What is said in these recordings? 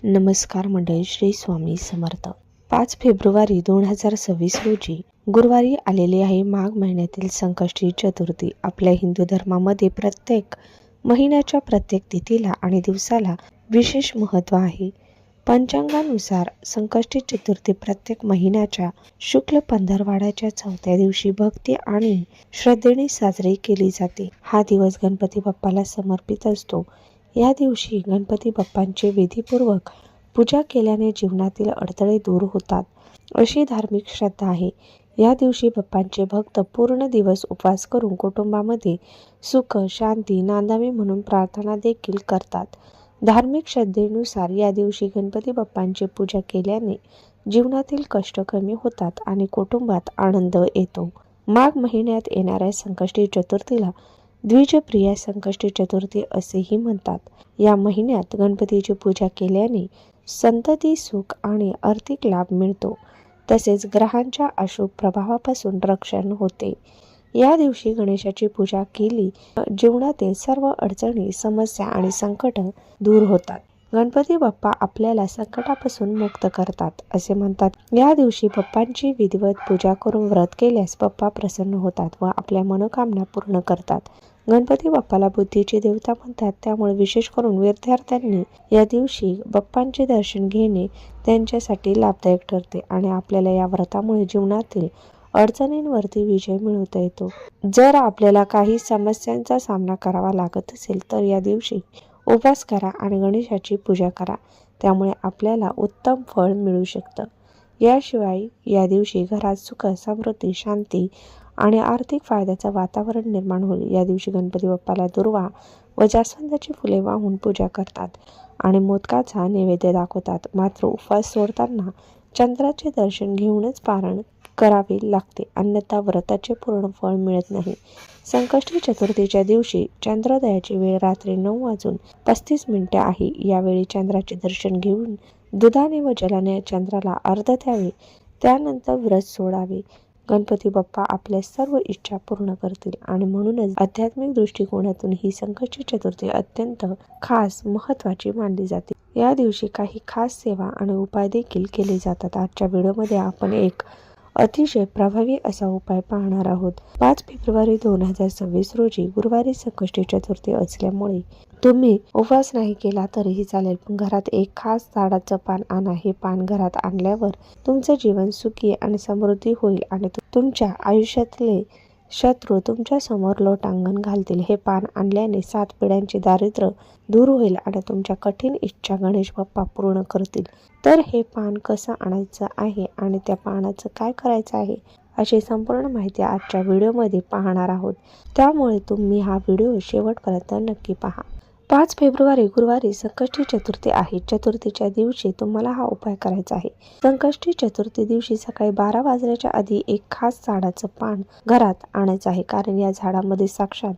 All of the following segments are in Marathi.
नमस्कार मंडळी, श्री स्वामी समर्थ. 5 फेब्रुवारी 2026 रोजी गुरुवारी आलेली आहे माघ महिन्यातील संकष्टी चतुर्थी. आपल्या हिंदू धर्मामध्ये प्रत्येक महिन्याच्या प्रत्येक तिथीला आणि दिवसाला विशेष महत्त्व आहे. पंचांगानुसार संकष्टी चतुर्थी प्रत्येक महिन्याच्या शुक्ल पंधरवड्याच्या 4थ्या दिवशी भक्ती आणि श्रद्धेने साजरी केली जाते. हा दिवस गणपती बाप्पाला समर्पित असतो. या दिवशी गणपती बाप्पांची विधीपूर्वक पूजा केल्याने जीवनातील अडथळे दूर होतात, अशी धार्मिक श्रद्धा आहे. या दिवशी बाप्पांचे भक्त पूर्ण दिवस उपवास करून कुटुंबामध्ये सुख शांती नांदावी म्हणून प्रार्थना देखील करतात. धार्मिक श्रद्धेनुसार या दिवशी गणपती बाप्पांची पूजा केल्याने जीवनातील कष्ट कमी होतात आणि कुटुंबात आनंद येतो. माघ महिन्यात येणाऱ्या संकष्टी चतुर्थीला द्विजप्रिया संकष्टी चतुर्थी असेही म्हणतात. या महिन्यात गणपतीची पूजा केल्याने संतती सुख आणि आर्थिक लाभ मिळतो, तसेच ग्रहांच्या अशुभ प्रभावापासून रक्षण होते. या दिवशी गणेशाची पूजा केली जीवनातील सर्व अडचणी समस्या आणि संकट दूर होतात. गणपती बाप्पा आपल्याला संकटापासून मुक्त करतात असे म्हणतात. या दिवशी बाप्पांची विधिवत पूजा करून व्रत केल्यास बाप्पा प्रसन्न होतात व आपल्या मनोकामना पूर्ण करतात. गणपती बाप्पाला बुद्धीची देवता म्हणतात, त्यामुळे विशेष करून विद्यार्थ्यांनी या दिवशी बाप्पांचे दर्शन घेणे त्यांच्यासाठी लाभदायक ठरते आणि आपल्याला या व्रतामुळे जीवनातील अडचणींवरती विजय मिळवता येतो. जर आपल्याला काही समस्यांचा सामना करावा लागत असेल तर या दिवशी उपवास करा आणि गणेशाची पूजा करा, त्यामुळे आपल्याला उत्तम फळ मिळू शकतं. याशिवाय या दिवशी घरात सुख समृद्धी शांती आणि आर्थिक फायद्याचं वातावरण निर्माण होईल. या दिवशी गणपती बाप्पाला दुर्वा व जास्वंदाची फुले वाहून पूजा करतात आणि मोदकाचा नैवेद्य दाखवतात. मात्र उपवास सोडताना चंद्राचे दर्शन घेऊनच पारण करावे लागते, अन्यथा व्रताचे पूर्ण फळ मिळत नाही. संकष्टी चतुर्थीच्या दिवशी चंद्रोदयाची वेळ रात्री 9:35 आहे. यावेळी चंद्राचे दर्शन घेऊन दुधाने व जलाने चंद्राला अर्घ्य द्यावे, त्यानंतर व्रत सोडावे. गणपती बाप्पा आपल्या सर्व इच्छा पूर्ण करतील आणि म्हणूनच आध्यात्मिक दृष्टिकोनातून ही संकष्टी चतुर्थी अत्यंत खास महत्त्वाची मानली जाते. या दिवशी काही खास सेवा आणि उपाय देखील केले जातात. आजच्या व्हिडिओमध्ये आपण एक अतिशय प्रभावी असा उपाय पाहणार आहोत. 5 फेब्रुवारी 2026 रोजी गुरुवारी संकष्टी चतुर्थी असल्यामुळे तुम्ही उपवास नाही केला तरीही चालेल, पण घरात एक खास झाडाचं पान आणा. हे पान घरात आणल्यावर तुमचं जीवन सुखी आणि समृद्धी होईल आणि तुमच्या आयुष्यातले शत्रू तुमच्या समोर लोटांगण घालतील. हे पान आणल्याने 7 पिढ्यांचे दारिद्र्य दूर होईल आणि तुमच्या कठीण इच्छा गणेश बाप्पा पूर्ण करतील. तर हे पान कसं आणायचं आहे आणि त्या पानाचं काय करायचं आहे अशी संपूर्ण माहिती आजच्या व्हिडिओमध्ये पाहणार आहोत, त्यामुळे तुम्ही हा व्हिडिओ शेवटपर्यंत नक्की पहा. 5 फेब्रुवारी गुरुवारी संकष्टी चतुर्थी आहे. चतुर्थीच्या दिवशी तुम्हाला हा उपाय करायचा आहे. संकष्टी चतुर्थी दिवशी सकाळी 12 वाजण्याच्या आधी एक खास झाडाचं पान घरात आणायचं आहे, कारण या झाडामध्ये साक्षात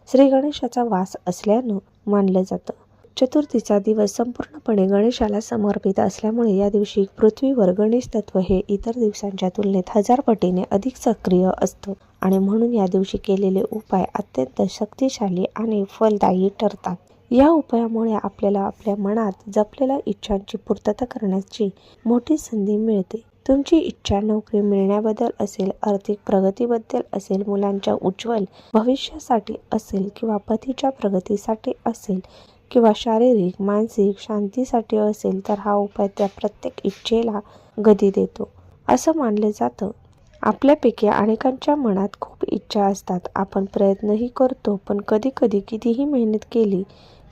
श्री गणेशाचा वास असल्यानं मानलं जातं. चतुर्थीचा दिवस संपूर्णपणे गणेशाला समर्पित असल्यामुळे या दिवशी पृथ्वीवर गणेश तत्व हे इतर दिवसांच्या तुलनेत 1000 पटीने अधिक सक्रिय असतं आणि म्हणून या दिवशी केलेले उपाय अत्यंत शक्तिशाली आणि फलदायी ठरतात. या उपायामुळे आपल्याला आपल्या मनात जपलेल्या इच्छांची पूर्तता करण्याची मोठी संधी मिळते. तुमची इच्छा नोकरी मिळण्याबद्दल असेल, आर्थिक प्रगतीबद्दल असेल, मुलांच्या उज्ज्वल भविष्यासाठी असेल किंवा पतीच्या प्रगतीसाठी असेल किंवा शारीरिक मानसिक शांतीसाठी असेल, तर हा उपाय त्या प्रत्येक इच्छेला गती देतो. असं मानलं जातं, आपल्यापैकी अनेकांच्या मनात खूप इच्छा असतात. आपण प्रयत्नही करतो, पण कधी कधी कितीही मेहनत केली,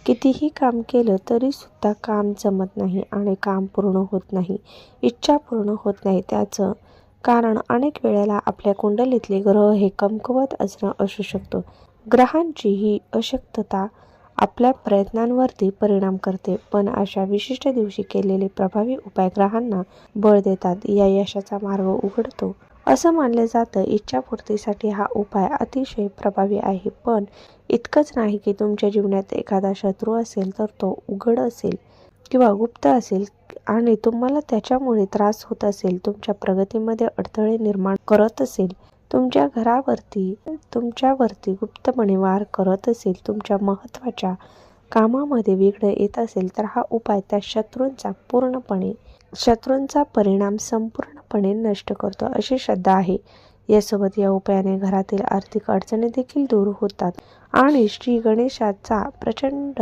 कितीही काम केलं तरी सुद्धा काम जमत नाही आणि काम पूर्ण होत नाही, इच्छा पूर्ण होत नाही. त्याचं कारण अनेक वेळेला आपल्या कुंडलीतले ग्रह हे कमकुवत असणं असू शकतो. ग्रहांची ही अशक्तता आपल्या प्रयत्नांवरती परिणाम करते, पण अशा विशिष्ट दिवशी केलेले प्रभावी उपाय ग्रहांना बळ देतात, या यशाचा मार्ग उघडतो. असं मानलं जातं, इच्छापूर्तीसाठी हा उपाय अतिशय प्रभावी आहे. पण इतकंच नाही की तुमच्या जीवनात एखादा शत्रू असेल तर तो उघड असेल किंवा गुप्त असेल आणि तुम्हाला त्याच्यामुळे त्रास होत असेल, तुमच्या प्रगतीमध्ये अडथळे निर्माण करत असेल, तुमच्या घरावरती तुमच्यावरती गुप्तपणे वार करत असेल, तुमच्या महत्त्वाच्या कामामध्ये विघ्न येत असेल तर हा उपाय त्या शत्रूंचा परिणाम संपूर्णपणे नष्ट करतो अशी श्रद्धा आहे. यासोबत या उपायाने घरातील आर्थिक अडचणी देखील दूर होतात आणि श्री गणेशाचा प्रचंड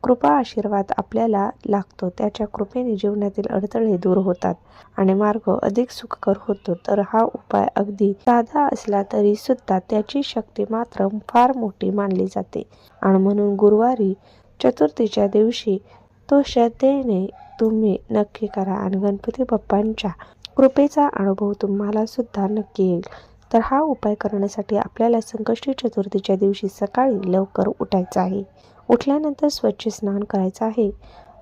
कृपा आशीर्वाद आपल्याला लागतो. त्याच्या कृपेने जीवनातील अडथळे दूर होतात आणि मार्ग अधिक सुखकर होतो. तर हा उपाय अगदी साधा असला तरी सुद्धा त्याची शक्ती मात्र फार मोठी मानली जाते आणि म्हणून गुरुवारी चतुर्थीच्या दिवशी तो श्रद्धेने तुम्ही नक्की करा आणि गणपती बाप्पांच्या कृपेचा अनुभव तुम्हाला सुद्धा नक्की येईल. तर हा उपाय करण्यासाठी आपल्याला संकष्टी चतुर्थीच्या दिवशी सकाळी लवकर उठायचं आहे. उठल्यानंतर स्वच्छ स्नान करायचं आहे.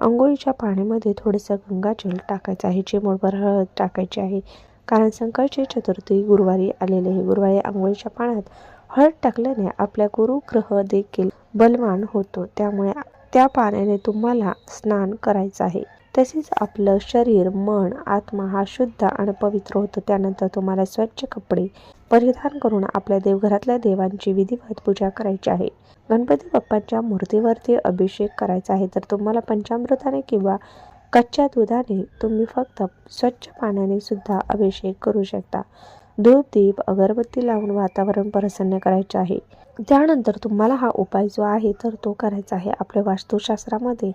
अंघोळीच्या पाण्यामध्ये थोडंसं गंगाजल टाकायचं आहे. चिमूटभर हळद टाकायची आहे, कारण संकष्टी चतुर्थी गुरुवारी आलेले आहे. गुरुवारी अंघोळीच्या पाण्यात हळद टाकल्याने आपल्या गुरुग्रह देखील बलवान होतो. त्यामुळे त्या पाण्याने तुम्हाला स्नान करायचं आहे. तसेच आपलं शरीर, मन, आत्मा हा शुद्ध आणि पवित्र होतो. त्यानंतर तुम्हाला स्वच्छ कपडे परिधान करून आपल्या देवघरातल्या देवांची विधिवत पूजा करायची आहे. गणपती बाप्पांच्या मूर्तीवरती अभिषेक करायचा आहे. तर तुम्हाला पंचामृताने किंवा कच्च्या दुधाने तुम्ही फक्त स्वच्छ पाण्याने सुद्धा अभिषेक करू शकता. धूप, दीप, अगरबत्ती लावून वातावरण प्रसन्न करायचे आहे. त्यानंतर तुम्हाला हा उपाय जो आहे तर तो करायचा आहे. आपल्या वास्तुशास्त्रामध्ये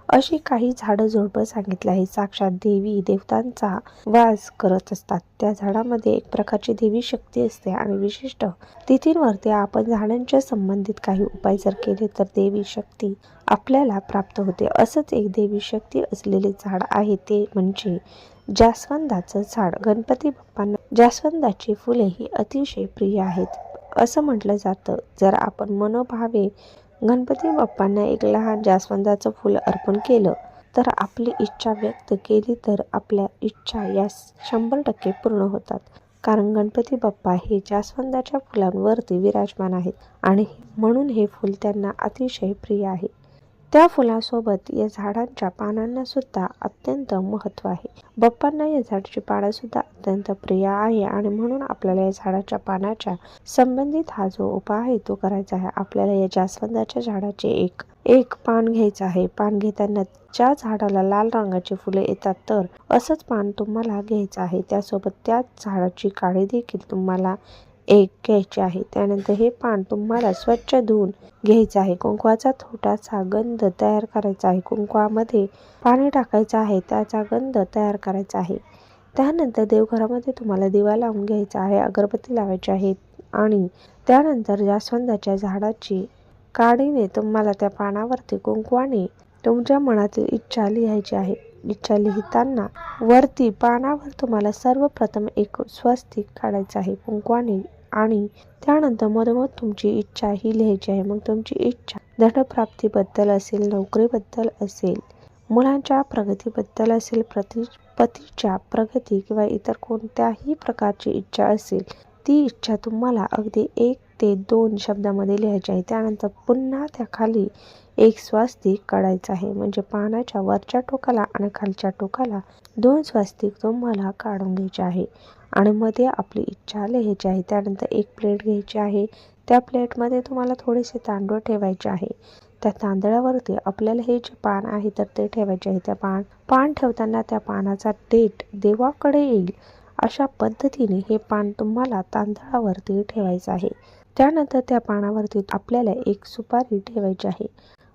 अशी काही झाडं झुडपं सांगितले आहे. साक्षात देवी देवतांचा वास करत असतात. त्या झाडामध्ये एक प्रकारची देवी शक्ती असते आणि विशिष्ट तिथींवरती आपण झाडांच्या संबंधित काही उपाय जर केले तर देवी शक्ती आपल्याला प्राप्त होते. असंच एक देवी शक्ती असलेले झाड आहे ते म्हणजे जास्वंदाचं झाड. गणपती बाप्पांना जास्वंदाची फुले ही अतिशय प्रिय आहेत. असं म्हटलं जातं, जर आपण मनोभावे गणपती बाप्पांना एक लहान जास्वंदाचं फूल अर्पण केलं तर आपली इच्छा व्यक्त केली तर आपल्या इच्छा या 100% पूर्ण होतात. कारण गणपती बाप्पा हे जास्वंदाच्या फुलांवरती विराजमान आहेत आणि म्हणून हे फूल त्यांना अतिशय प्रिय आहे. त्या फुलासोबत या झाडांच्या पानांना सुद्धा अत्यंत महत्त्व आहे. बाप्पांना या झाडाची पानं सुद्धा अत्यंत प्रिय आहे आणि म्हणून आपल्याला या झाडाच्या पानाच्या संबंधित हा जो उपाय आहे तो करायचा आहे. आपल्याला या जास्वंदाच्या झाडाचे एक पान घ्यायचं आहे. पान घेताना ज्या झाडाला लाल रंगाची फुले येतात तर असंच पान तुम्हाला घ्यायचं आहे. त्यासोबत त्याच झाडाची काडी देखील तुम्हाला एक घ्यायचे आहे. त्यानंतर हे पान तुम्हाला स्वच्छ धुवून घ्यायचं आहे. कुंकवाचा छोटासा गंध तयार करायचा आहे. कुंकवामध्ये पाणी टाकायचं आहे, त्याचा गंध तयार करायचा आहे. त्यानंतर देवघरामध्ये तुम्हाला दिवा लावून घ्यायचा आहे, अगरबत्ती लावायची आहे आणि त्यानंतर जास्वंदाच्या झाडाची काडीने तुम्हाला त्या पानावरती कुंकवाने तुमच्या मनातील इच्छा लिहायची आहे. इच्छा लिहिताना वरती पानावर तुम्हाला सर्वप्रथम एक स्वस्तिक काढायचं आहे कुंकवाने आणि त्यानंतर मधोमध तुमची इच्छा ही लिहायची आहे. मग तुमची इच्छा धनप्राप्तीबद्दल असेल, नोकरीबद्दल असेल, मुलांच्या प्रगतीबद्दल असेल, पतीच्या प्रगती किंवा इतर कोणत्याही प्रकारची इच्छा असेल, ती इच्छा तुम्हाला अगदी 1 ते 2 शब्दामध्ये लिहायची आहे. त्यानंतर पुन्हा त्याखाली एक स्वास्तिक काढायचं आहे. म्हणजे पानाच्या वरच्या टोकाला आणि खालच्या टोकाला 2 स्वास्तिक तुम्हाला काढून घ्यायचे आहे आणि मध्ये आपली इच्छा लिहायची आहे. त्यानंतर एक प्लेट घ्यायची आहे. त्या प्लेटमध्ये तुम्हाला थोडेसे तांदूळ ठेवायचे आहे. त्या तांदळावरती आपल्याला हे जे पान आहे तर ते ठेवायचे आहे. त्या पान ठेवताना त्या पानाचा देठ देवाकडे येईल अशा पद्धतीने हे पान तुम्हाला तांदळावरती ठेवायचं आहे. त्यानंतर त्या पानावरती आपल्याला एक सुपारी ठेवायची आहे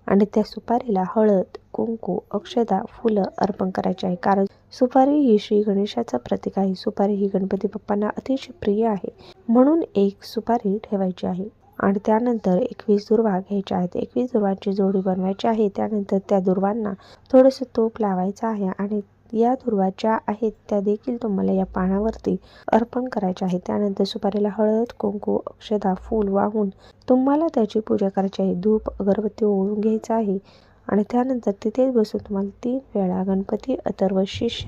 आणि त्या सुपारीला हळद, कुंकू, अक्षदा, फुलं अर्पण करायचे आहे. कारण सुपारी ही श्री गणेशाचं प्रतीक आहे. सुपारी ही गणपती बाप्पांना अतिशय प्रिय आहे, म्हणून एक सुपारी ठेवायची आहे. आणि त्यानंतर 21 दुर्वा घ्यायच्या आहेत. 21 दुर्वांची जोडी बनवायची आहे. त्यानंतर त्या दुर्वांना थोडंसं तूप लावायचं आहे आणि या दुर्वा ज्या आहेत त्या देखील तुम्हाला या पानावरती अर्पण करायच्या आहे. त्यानंतर सुपारीला हळद, कुंकू, अक्षदा, फूल वाहून तुम्हाला त्याची पूजा करायची आहे. धूप, अगरबत्ती ओळून घ्यायचं आहे आणि त्यानंतर तिथेच बसून तुम्हाला 3 वेळा गणपती अथर्व शीर्ष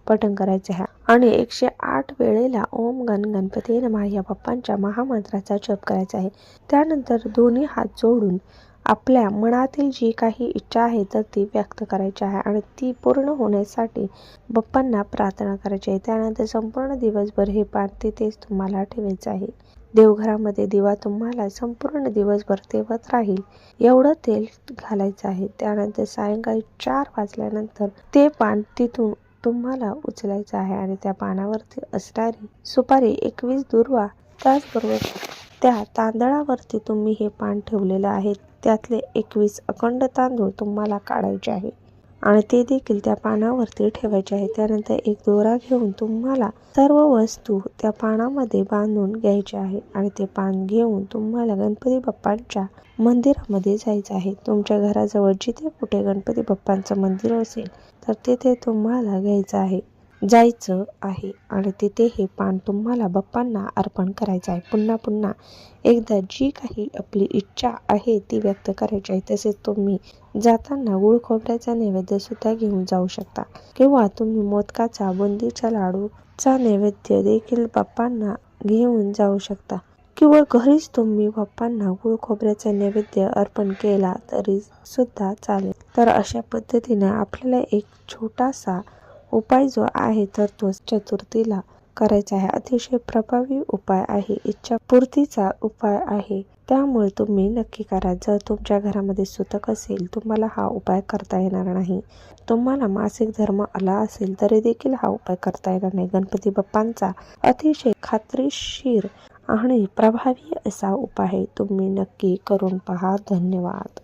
पठण करायचे आहे आणि 108 वेळेला ओम गणपती नमः या बाप्पांच्या महामंत्राचा जप करायचा आहे. त्यानंतर दोन्ही हात जोडून आपल्या मनातील जी काही इच्छा आहे तर ती व्यक्त करायची आहे आणि ती पूर्ण होण्यासाठी बाप्पांना प्रार्थना करायची आहे. त्यानंतर संपूर्ण दिवसभर हे पान तिथेच तुम्हाला ठेवायचं आहे. देवघरामध्ये दिवा तुम्हाला संपूर्ण दिवसभर तेवत राहील एवढं तेल घालायचं आहे. त्यानंतर सायंकाळी 4 वाजल्यानंतर ते पान तिथून तुम्हाला उचलायचं आहे आणि त्या पानावरती असणारी सुपारी 21 दुर्वा, त्याचबरोबर त्या तांदळावरती तुम्ही हे पान ठेवलेलं आहे त्यातले 21 अखंड तांदूळ तुम्हाला काढायचे आहे आणि ते देखील त्या पानावरती ठेवायचे आहे. त्यानंतर एक दोरा घेऊन तुम्हाला सर्व वस्तू त्या पानामध्ये बांधून घ्यायचे आहे आणि ते पान घेऊन तुम्हाला गणपती बाप्पांच्या मंदिरामध्ये जायचं आहे. तुमच्या घराजवळ जिथे कुठे गणपती बाप्पांचं मंदिर असेल तर तिथे तुम्हाला जायचं आहे आणि तिथे हे पान तुम्हाला बाप्पांना अर्पण करायचं आहे. पुन्हा पुन्हा एकदा जी काही आपली इच्छा आहे ती व्यक्त करायची आहे. तसेच तुम्ही जाताना गुळ खोबऱ्याचा नैवेद्य सुद्धा घेऊन जाऊ शकता किंवा तुम्ही मोदकाचा, बुंदीच्या लाडूचा नैवेद्य देखील बाप्पांना घेऊन जाऊ शकता किंवा घरीच तुम्ही बाप्पांना गुळ खोबऱ्याचा नैवेद्य अर्पण केला तरी सुद्धा चालेल. तर अशा पद्धतीने आपल्याला एक छोटासा उपाय जो आहे तर तो चतुर्थीला करायचा आहे. अतिशय प्रभावी उपाय आहे, इच्छापूर्तीचा उपाय आहे, त्यामुळे तुम्ही नक्की करा. जर तुमच्या घरामध्ये सुतक असेल, तुम्हाला हा उपाय करता येणार नाही, तुम्हाला मासिक धर्म आला असेल तरी देखील हा उपाय करता येणार नाही. गणपती बाप्पांचा अतिशय खात्रीशीर आणि प्रभावी असा उपाय तुम्ही नक्की करून पहा. धन्यवाद.